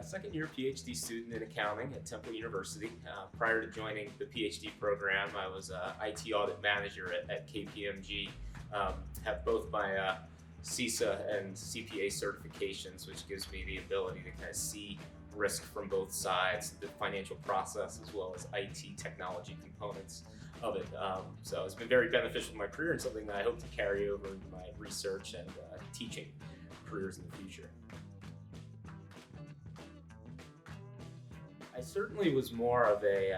second year PhD student in accounting at Temple University. Prior to joining the PhD program, I was IT audit manager at KPMG. Have both my CISA and CPA certifications, which gives me the ability to kind of see risk from both sides, the financial process as well as IT technology components of it. So it's been very beneficial in my career and something that I hope to carry over into my research and teaching careers in the future. I certainly was more of a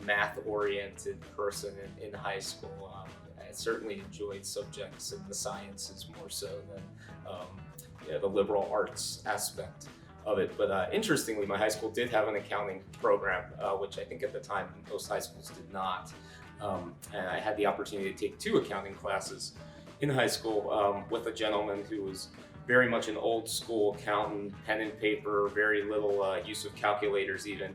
math-oriented person in high school. I certainly enjoyed subjects in the sciences more so than the liberal arts aspect of it. But interestingly, my high school did have an accounting program, which I think at the time most high schools did not. And I had the opportunity to take 2 accounting classes in high school with a gentleman who was very much an old school accountant, pen and paper, very little use of calculators even,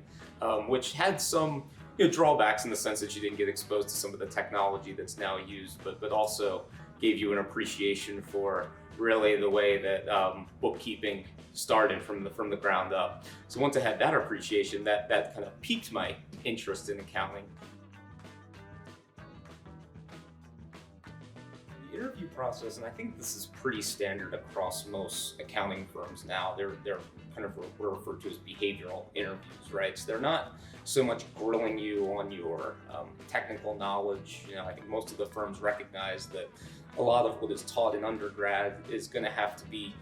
which had some drawbacks in the sense that you didn't get exposed to some of the technology that's now used, but also gave you an appreciation for really the way that bookkeeping started from the ground up. So once I had that appreciation, that kind of piqued my interest in accounting. The interview process, and I think this is pretty standard across most accounting firms now, they're kind of referred to as behavioral interviews, right? So they're not so much grilling you on your technical knowledge. I think most of the firms recognize that a lot of what is taught in undergrad is going to have to be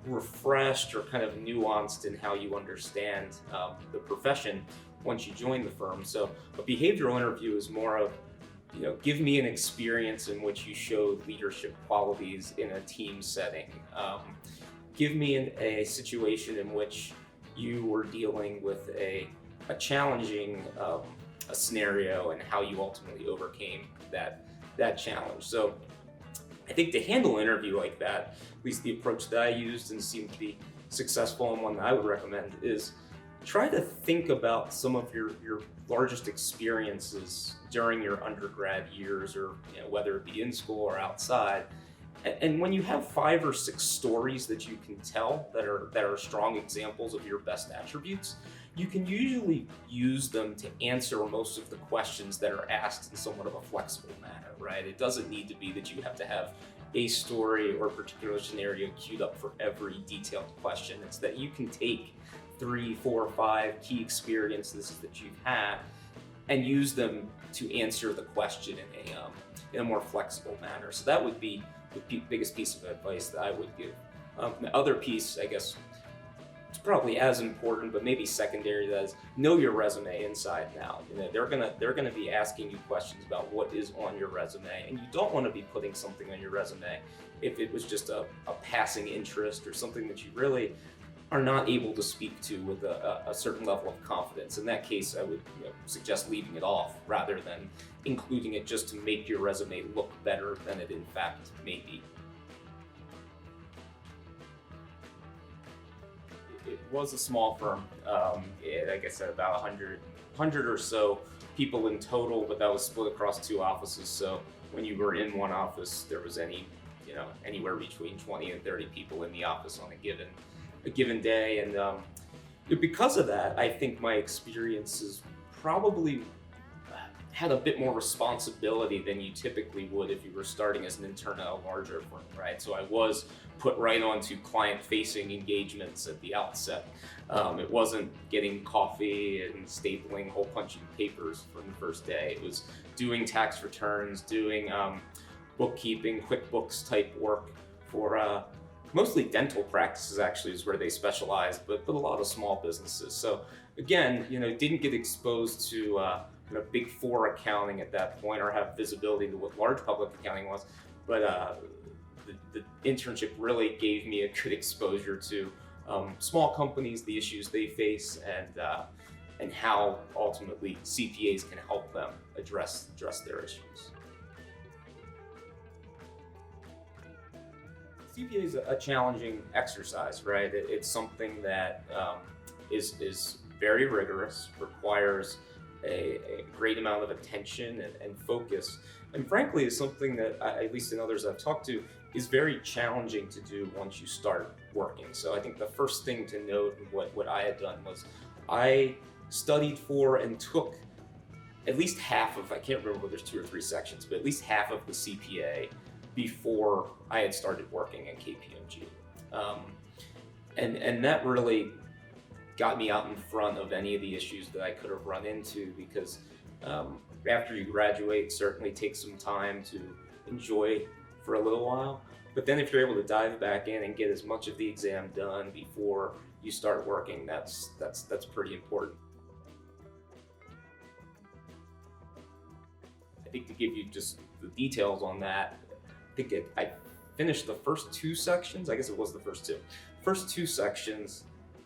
refreshed or kind of nuanced in how you understand the profession once you join the firm. So a behavioral interview is more of, give me an experience in which you showed leadership qualities in a team setting. Give me a situation in which you were dealing with a challenging a scenario and how you ultimately overcame that challenge. So I think to handle an interview like that, at least the approach that I used and seemed to be successful and one that I would recommend, is try to think about some of your largest experiences during your undergrad years, or whether it be in school or outside. And when you have 5 or 6 stories that you can tell that are strong examples of your best attributes, you can usually use them to answer most of the questions that are asked in somewhat of a flexible manner, right? It doesn't need to be that you have to have a story or a particular scenario queued up for every detailed question. It's that you can take 3, 4, 5 key experiences that you've had and use them to answer the question in a more flexible manner. So that would be the biggest piece of advice that I would give. The other piece, I guess, it's probably as important, but maybe secondary, that is, know your resume inside and out. They're gonna be asking you questions about what is on your resume, and you don't want to be putting something on your resume if it was just a passing interest or something that you really are not able to speak to with a certain level of confidence. In that case, I would suggest leaving it off rather than including it just to make your resume look better than it in fact may be. It was a small firm. Like I said, about 100 or so people in total, but that was split across 2 offices. So when you were in one office, there was anywhere between 20 and 30 people in the office on a given day. And because of that, I think my experiences probably had a bit more responsibility than you typically would if you were starting as an intern at a larger firm, right? So I was put right onto client-facing engagements at the outset. It wasn't getting coffee and stapling hole punching papers from the first day. It was doing tax returns, doing bookkeeping, QuickBooks type work for mostly dental practices, actually, is where they specialized, but a lot of small businesses. So again, didn't get exposed to Big 4 accounting at that point, or have visibility into what large public accounting was, but the internship really gave me a good exposure to small companies, the issues they face, and how ultimately CPAs can help them address their issues. CPA is a challenging exercise, right? It's something that is very rigorous, requires a great amount of attention and focus, and frankly is something that, at least in others I've talked to, is very challenging to do once you start working. So I think the first thing to note, what I had done was I studied for and took at least half of, I can't remember whether there's 2 or 3 sections, but at least half of the CPA before I had started working at KPMG. And that really got me out in front of any of the issues that I could have run into, because after you graduate, certainly takes some time to enjoy for a little while. But then if you're able to dive back in and get as much of the exam done before you start working, that's pretty important. I think to give you just the details on that, I finished the first 2 sections, I guess it was the first two sections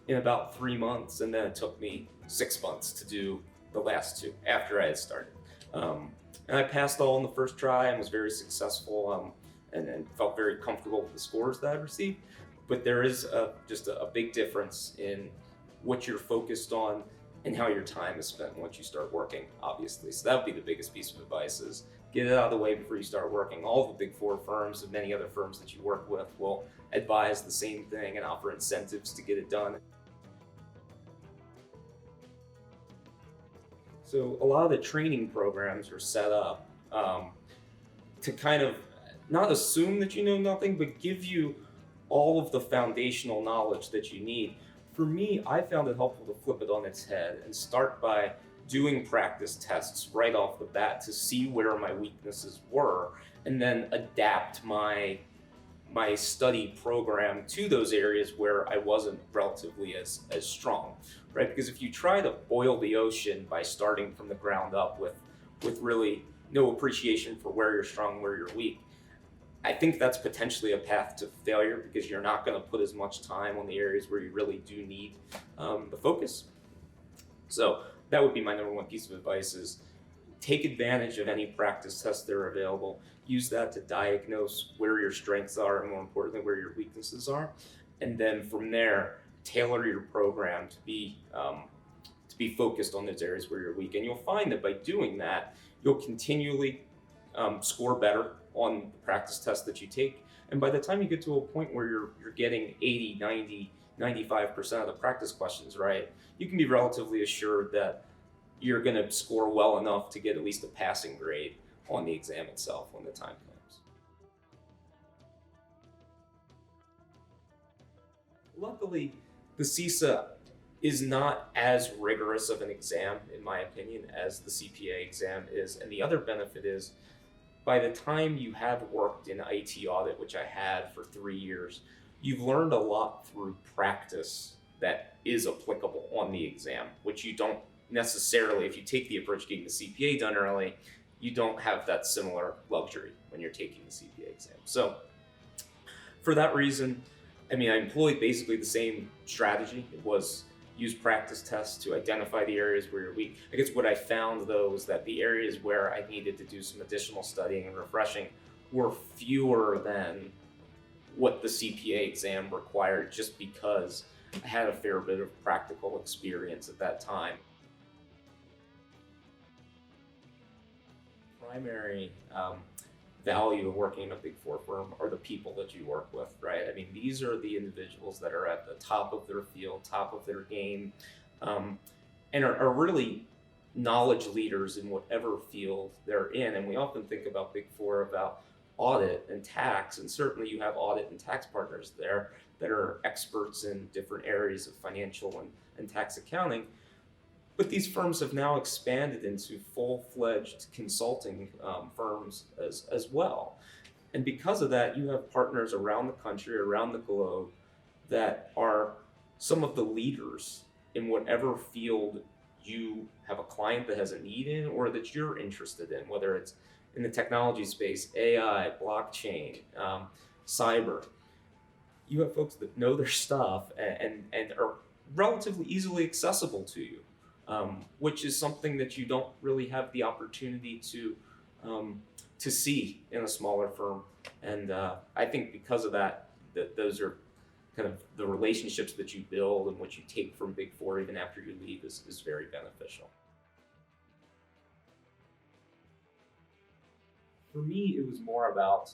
in about 3 months, and then it took me 6 months to do the last 2 after I had started. And I passed all in the first try and was very successful, and felt very comfortable with the scores that I received. But there is just a big difference in what you're focused on and how your time is spent once you start working, obviously. So that would be the biggest piece of advice, is get it out of the way before you start working. All the big 4 firms and many other firms that you work with will advise the same thing and offer incentives to get it done. So a lot of the training programs are set up to kind of not assume that you know nothing, but give you all of the foundational knowledge that you need. For me, I found it helpful to flip it on its head and start by doing practice tests right off the bat to see where my weaknesses were, and then adapt my study program to those areas where I wasn't relatively as strong, right? Because if you try to boil the ocean by starting from the ground up with really no appreciation for where you're strong, where you're weak, I think that's potentially a path to failure, because you're not going to put as much time on the areas where you really do need the focus. So that would be my number 1 piece of advice, is take advantage of any practice tests that are available. Use that to diagnose where your strengths are, and more importantly, where your weaknesses are. And then from there, tailor your program to be focused on those areas where you're weak. And you'll find that by doing that, you'll continually score better on the practice tests that you take. And by the time you get to a point where you're getting 80, 90, 95% of the practice questions right, you can be relatively assured that you're going to score well enough to get at least a passing grade on the exam itself when the time comes. Luckily, the CISA is not as rigorous of an exam, in my opinion, as the CPA exam is. And the other benefit is, by the time you have worked in IT audit, which I had for 3 years, you've learned a lot through practice that is applicable on the exam, which you don't necessarily, if you take the approach of getting the CPA done early, you don't have that similar luxury when you're taking the CPA exam. So for that reason, I employed basically the same strategy. It was use practice tests to identify the areas where you're weak. I guess what I found, though, was that the areas where I needed to do some additional studying and refreshing were fewer than what the CPA exam required, just because I had a fair bit of practical experience at that time. Primary value of working in a Big 4 firm are the people that you work with, right? These are the individuals that are at the top of their field, top of their game, and are really knowledge leaders in whatever field they're in. And we often think about Big 4 about audit and tax, and certainly you have audit and tax partners there that are experts in different areas of financial and tax accounting. But these firms have now expanded into full-fledged consulting firms as well. And because of that, you have partners around the country, around the globe, that are some of the leaders in whatever field you have a client that has a need in, or that you're interested in, whether it's in the technology space, AI, blockchain, cyber. You have folks that know their stuff and are relatively easily accessible to you. Which is something that you don't really have the opportunity to see in a smaller firm. And I think because of that, those are kind of the relationships that you build and what you take from Big 4 even after you leave is very beneficial. For me, it was more about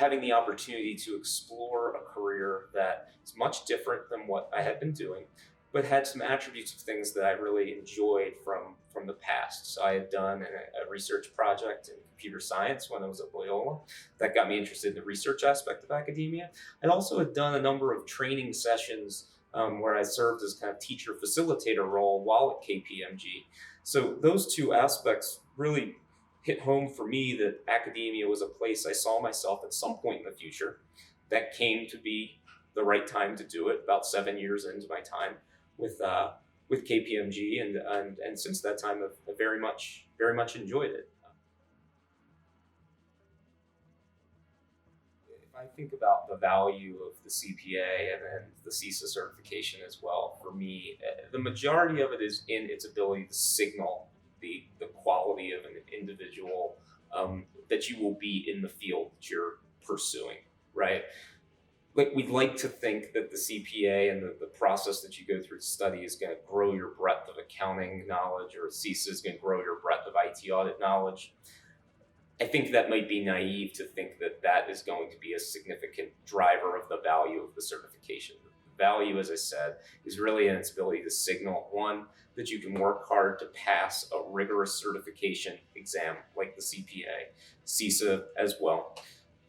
having the opportunity to explore a career that is much different than what I had been doing, but had some attributes of things that I really enjoyed from the past. So I had done a research project in computer science when I was at Loyola. That got me interested in the research aspect of academia. I also had done a number of training sessions where I served as kind of teacher facilitator role while at KPMG. So those two aspects really hit home for me that academia was a place I saw myself at some point in the future. That came to be the right time to do it. About 7 years into my time with KPMG, and since that time, I've very much enjoyed it. If I think about the value of the CPA and the CISA certification as well, for me, the majority of it is in its ability to signal the quality of an individual, that you will be in the field that you're pursuing, right? Like, we'd like to think that the CPA and the process that you go through to study is going to grow your breadth of accounting knowledge, or CISA is going to grow your breadth of IT audit knowledge. I think that might be naive to think that that is going to be a significant driver of the value of the certification. The value, as I said, is really in its ability to signal, one, that you can work hard to pass a rigorous certification exam like the CPA, CISA as well.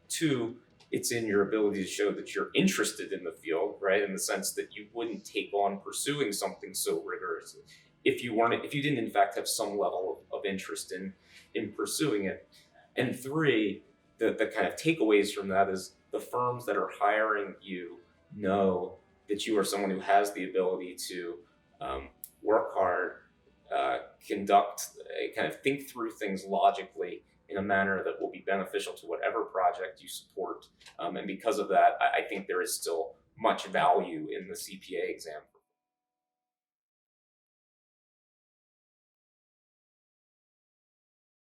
Two, it's in your ability to show that you're interested in the field, right? In the sense that you wouldn't take on pursuing something so rigorous if you didn't in fact have some level of interest in pursuing it. And three, the kind of takeaways from that is the firms that are hiring you know that you are someone who has the ability to work hard, conduct, kind of think through things logically in a manner that will be beneficial to whatever project you support. And because of that, I think there is still much value in the CPA exam.